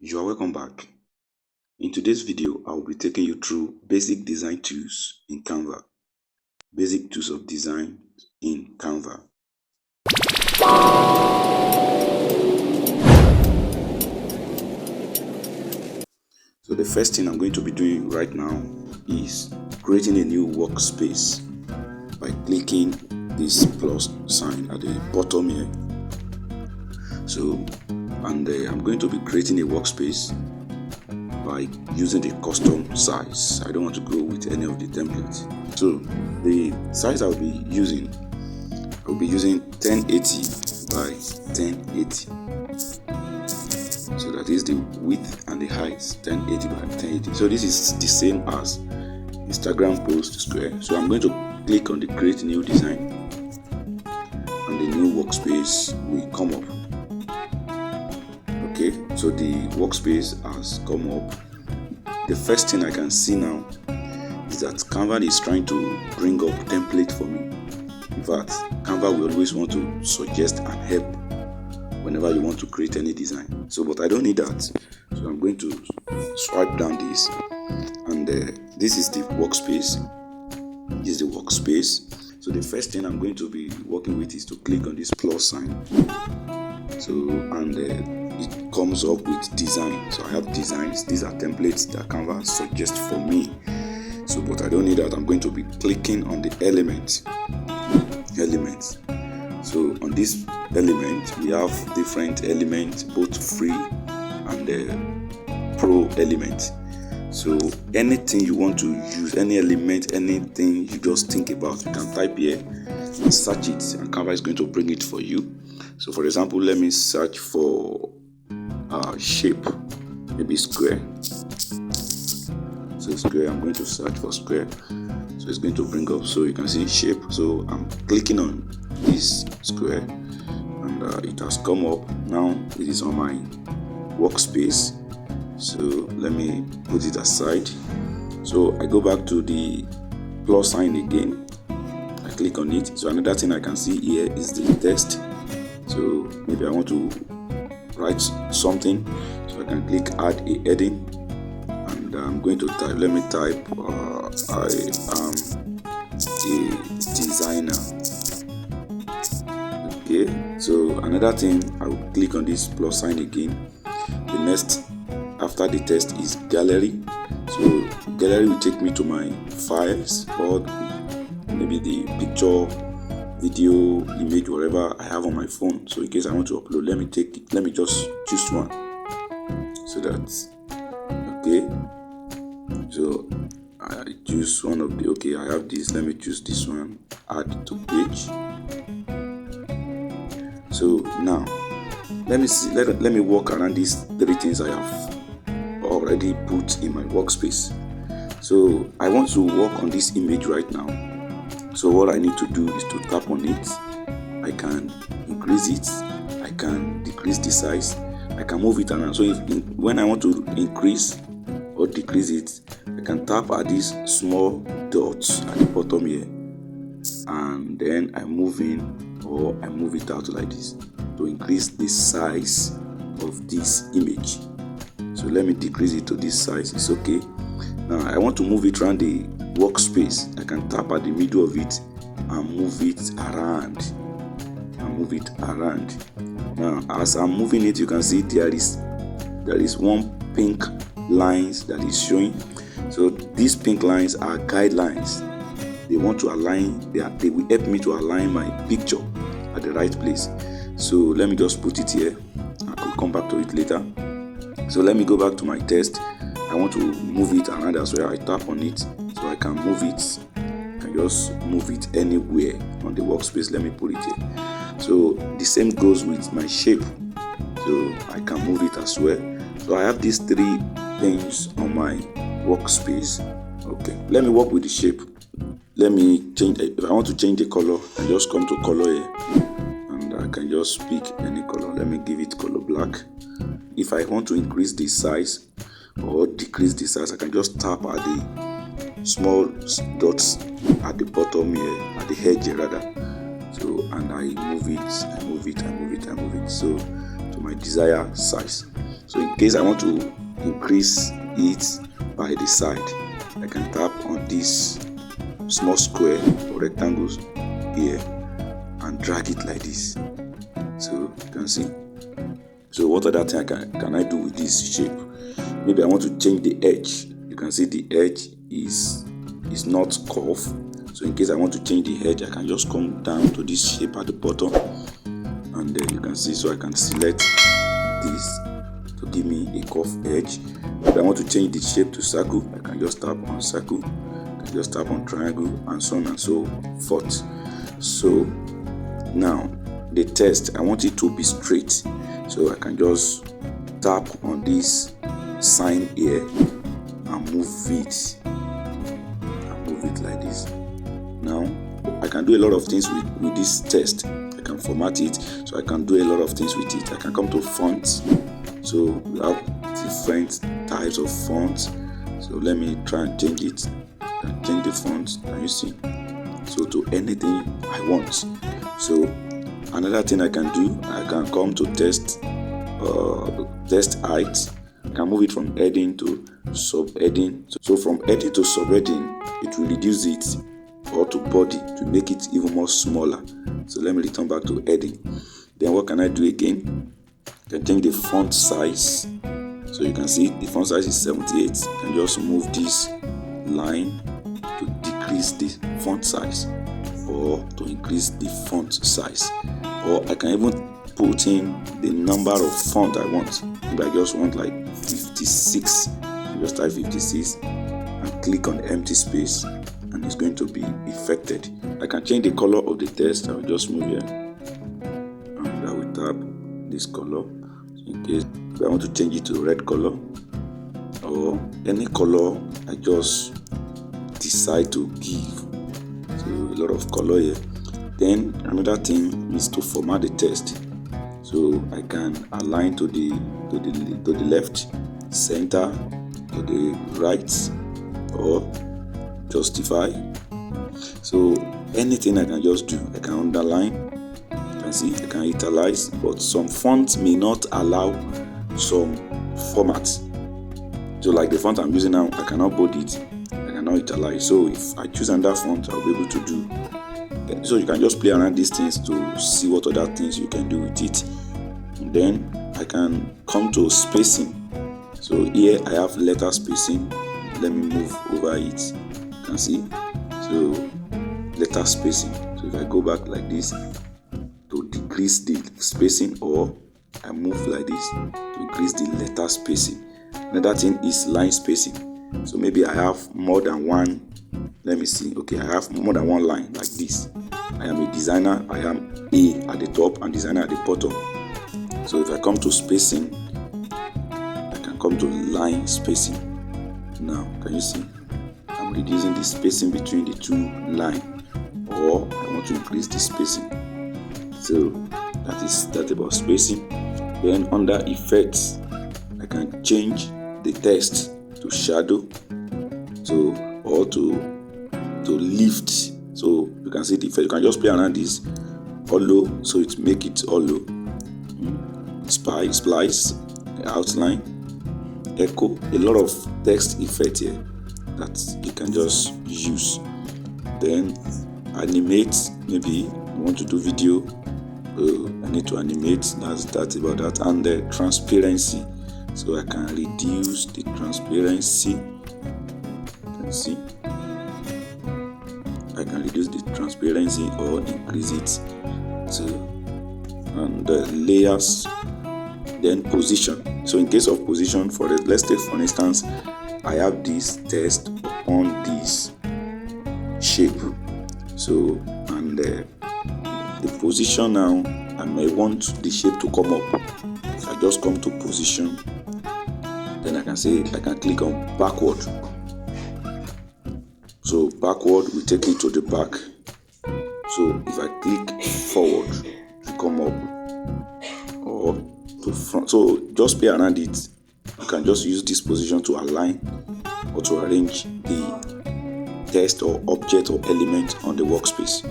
You are welcome back. In today's video, I will be taking you through basic design tools in Canva. Basic tools of design in Canva. So the first thing I'm going to be doing right now is creating a new workspace by clicking this plus sign at the bottom here. So, I'm going to be creating a workspace by using the custom size. I don't want to go with any of the templates. So the size I'll be using 1080 by 1080. So that is the width and the height, 1080 by 1080. So this is the same as Instagram post square. So I'm going to click on the create new design and the new workspace will come up. Okay, so the workspace has come up. The first thing I can see now is that Canva is trying to bring up template for me. In fact, Canva will always want to suggest and help whenever you want to create any design. So, but I don't need that. So I'm going to swipe down this, and this is the workspace. This is the workspace. So the first thing I'm going to be working with is to click on this plus sign. So and it comes up with design. So I have designs. These are templates that Canva suggests for me. So, but I don't need that. I'm going to be clicking on the elements. So on this element, we have different elements, both free and pro elements. So anything you want to use, any element, anything you just think about, you can type here and search it, and Canva is going to bring it for you. So for example, let me search for shape, maybe square. So square, I'm going to search for square. So it's going to bring up, so you can see shape. So I'm clicking on this square, and it has come up. Now it is on my workspace. So let me put it aside. So I go back to the plus sign again. I click on it. So another thing I can see here is the text. So maybe I want to write something, so I can click add a heading, and I'm going to type, let me type I am a designer. Okay, so another thing, I will click on this plus sign again. The next after the text is gallery. So gallery will take me to my files, or maybe the picture, video, image, whatever I have on my phone. So in case I want to upload, let me just choose one. So that's okay. So I choose one of the, okay, I have this, let me choose this one, add to page. So now let me see, let me walk around these three things I have already put in my workspace. So I want to work on this image right now. So what I need to do is to tap on it. I can increase it, I can decrease the size, I can move it around. So when I want to increase or decrease it, I can tap at these small dots at the bottom here, and then I move in or I move it out like this to increase the size of this image. So let me decrease it to this size. It's okay. Now I want to move it around the workspace. I can tap at the middle of it and move it around. Now as I'm moving it, you can see there is one pink lines that is showing. So these pink lines are guidelines. They want to align, they will help me to align my picture at the right place. So let me just put it here. I will come back to it later. So let me go back to my text. I want to move it around as well. I tap on it so I can move it. I can just move it anywhere on the workspace. Let me put it here. So the same goes with my shape. So I can move it as well. So I have these three things on my workspace. Okay, let me work with the shape. Let me change. If I want to change the color, I just come to color here, and I can just pick any color. Let me give it color black. If I want to increase the size or decrease the size, I can just tap at the small dots at the bottom here, at the edge here rather. So and I move it, so to my desired size. So in case I want to increase it by the side, I can tap on this small square or rectangles here and drag it like this. So you can see. So what other thing can I do with this shape? Maybe I want to change the edge. You can see the edge is not curved. So in case I want to change the edge, I can just come down to this shape at the bottom, and then you can see. So I can select this to give me a curved edge. If I want to change the shape to circle, I can just tap on circle, I can just tap on triangle, and so on and so forth. So now the text, I want it to be straight, so I can just tap on this sign here and move it like this. Now I can do a lot of things with this text. I can format it, so I can do a lot of things with it. I can come to fonts. So we have different types of fonts. So let me try and change it. I can change the font, can you see? So to anything I want. So another thing I can do, I can come to text height. I can move it from heading to subheading. So from heading to subheading, it will reduce it, or to body to make it even more smaller. So let me return back to heading. Then what can I do again? I can change the font size. So you can see the font size is 78. I can just move this line to decrease the font size, or to increase the font size. Or I can even put in the number of font I want. If I just want like 56, I just type 56 and click on the empty space, and it's going to be affected. I can change the color of the text. I will just move here and I will tap this color. In case if I want to change it to red color or any color I just decide to give. So a lot of color here. Then another thing is to format the text. So I can align to the left, center, to the right, or justify. So anything I can just do. I can underline, you can see, I can italize, but some fonts may not allow some formats. So like the font I'm using now, I cannot bold it, I cannot italize. So if I choose another font, I'll be able to do. So you can just play around these things to see what other things you can do with it. And then I can come to spacing. So here I have letter spacing. Let me move over it. You can see. So letter spacing. So if I go back like this to decrease the spacing, or I move like this to increase the letter spacing. Another thing is line spacing. So maybe I have more than one. Let me see. Okay, I have more than one line like this. I am a designer. I am A at the top and designer at the bottom. So if I come to spacing, I can come to line spacing. Now, can you see? I'm reducing the spacing between the two lines, or I want to increase the spacing. So that about spacing. Then under effects, I can change the text to shadow, so or to lift. So you can see the effect. You can just play around this hollow, so it make it hollow. Splice, outline, echo, a lot of text effect here that you can just use. Then animate, maybe I want to do video, I need to animate, that's about that. And the transparency, so I can reduce the transparency. You can see I can reduce the transparency or increase it. So, and the layers. Then position. So in case of position, for it, let's take for instance, I have this text on this shape. So and the position now, I may want the shape to come up. So I just come to position. Then I can say I can click on backward. So backward will take it to the back. So if I click forward to come up, or to front, so just play around it. You can just use this position to align or to arrange the text or object or element on the workspace.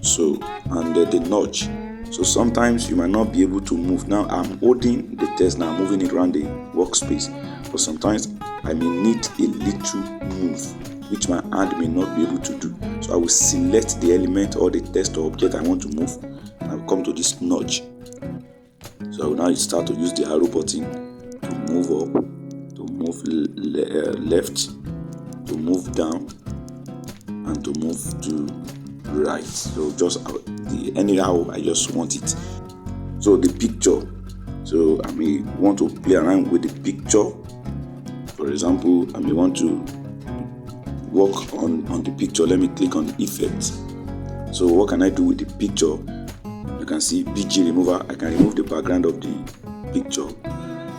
So and the notch, So sometimes you might not be able to move. Now I'm holding the text, now I'm moving it around the workspace, but sometimes I may need a little move which my hand may not be able to do. So I will select the element or the text or object I want to move, and I'll come to this nudge. So I will now start to use the arrow button to move up, to move left, to move down, and to move to right. So just anyhow I just want it. So the picture, so I may want to play around with the picture. For example, I may want to work on the picture. Let me click on effect. So what can I do with the picture? You can see BG remover. I can remove the background of the picture.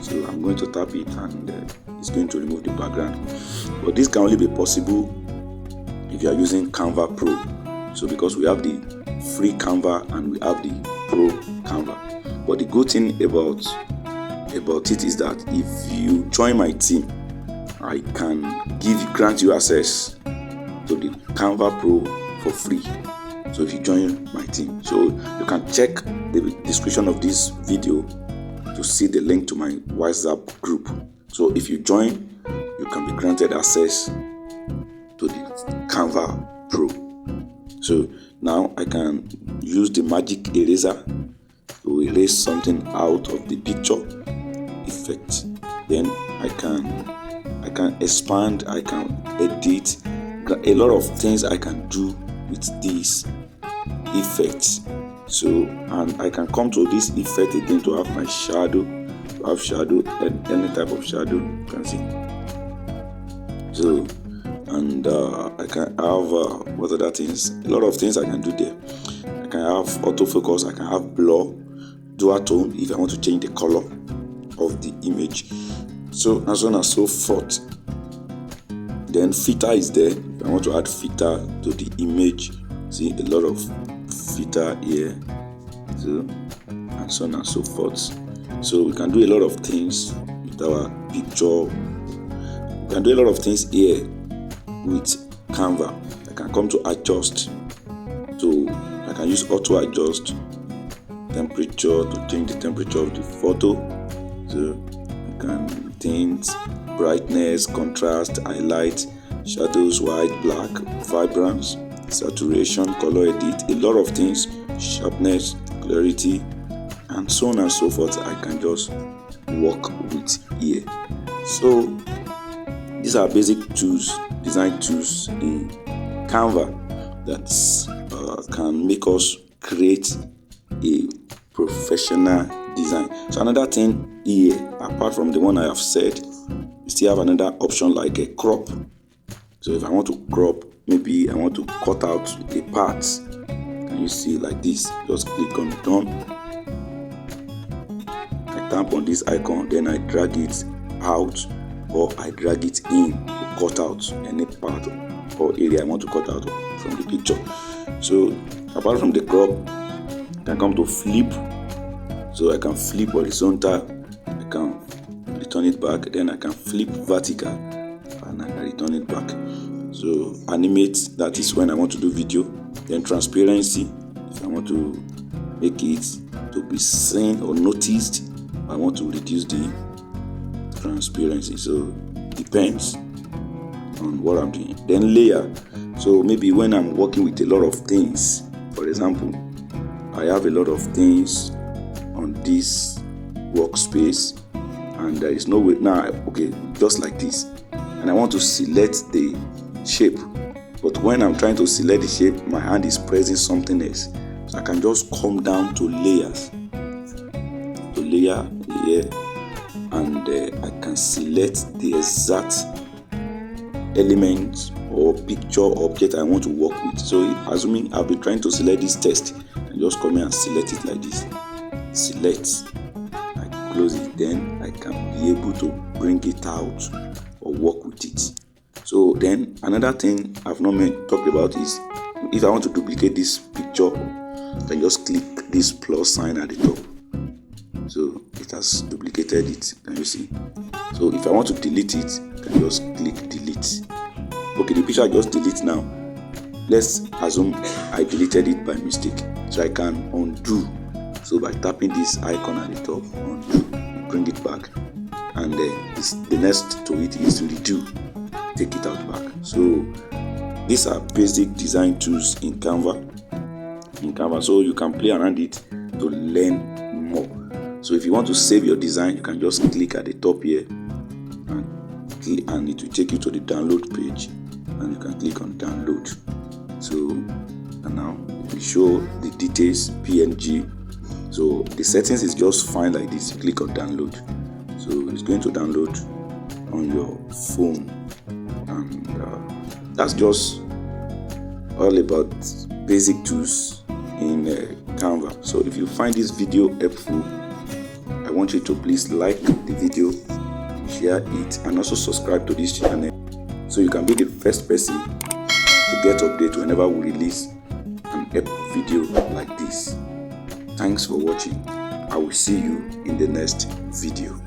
So I'm going to tap it and it's going to remove the background. But this can only be possible if you are using Canva Pro. So because we have the free Canva and we have the Pro Canva. But the good thing about it is that if you join my team, I can grant you access to the Canva Pro for free. So if you join my team, so you can check the description of this video to see the link to my WhatsApp group. So if you join, you can be granted access to the Canva Pro. So now I can use the magic eraser to erase something out of the picture effect. Then I can expand, I can edit, a lot of things I can do with these effects. So, and I can come to this effect again to have my shadow, and any type of shadow you can see. So, and I can have what other things? A lot of things I can do there. I can have autofocus, I can have blur, dual tone if I want to change the color of the image. So, and so on and so forth. Then filter is there. If I want to add filter to the image, see a lot of filter here. So, and so on and so forth. So we can do a lot of things with our picture. We can do a lot of things here with Canva. I can come to adjust. So I can use auto adjust temperature to change the temperature of the photo. So I can tint, brightness, contrast, highlight, shadows, white, black, vibrance, saturation, color edit, a lot of things, sharpness, clarity, and so on and so forth. I can just work with here. So these are basic tools, design tools in Canva that can make us create a professional design. So another thing here, apart from the one I have said, we still have another option like a crop. So if I want to crop, maybe I want to cut out a part, can you see like this? Just click on done. I tap on this icon, then I drag it out or I drag it in to cut out any part or area I want to cut out from the picture. So apart from the crop, I can come to flip. So I can flip horizontal, I can return it back, then I can flip vertical and I can return it back. So animate, that is when I want to do video. Then transparency, if I want to make it to be seen or noticed, I want to reduce the transparency. So depends on what I'm doing. Then layer, so maybe when I'm working with a lot of things, for example, I have a lot of things on this workspace and there is no way now, okay, just like this, and I want to select the shape, but when I'm trying to select the shape, my hand is pressing something else. So I can just come down to layers, to layer here, and I can select the exact element or picture or object I want to work with. So assuming I'll be trying to select this text, and just come here and select it like this. Select, I close it, then I can be able to bring it out or work with it. So then another thing I've not talked about is if I want to duplicate this picture, then just click this plus sign at the top. So it has duplicated it, can you see? So if I want to delete it, I can just click delete. Okay, the picture I just delete now. Let's assume I deleted it by mistake. So I can undo So by tapping this icon at the top, you bring it back, and the next to it is to redo, take it out back. So these are basic design tools in Canva. So you can play around it to learn more. So if you want to save your design, you can just click at the top here, and it will take you to the download page, and you can click on download. So and now it will show the details, PNG. So the settings is just fine like this. You click on download, so it's going to download on your phone, and that's just all about basic tools in Canva. So if you find this video helpful, I want you to please like the video, share it, and also subscribe to this channel so you can be the first person to get update whenever we release an video like this. Thanks for watching. I will see you in the next video.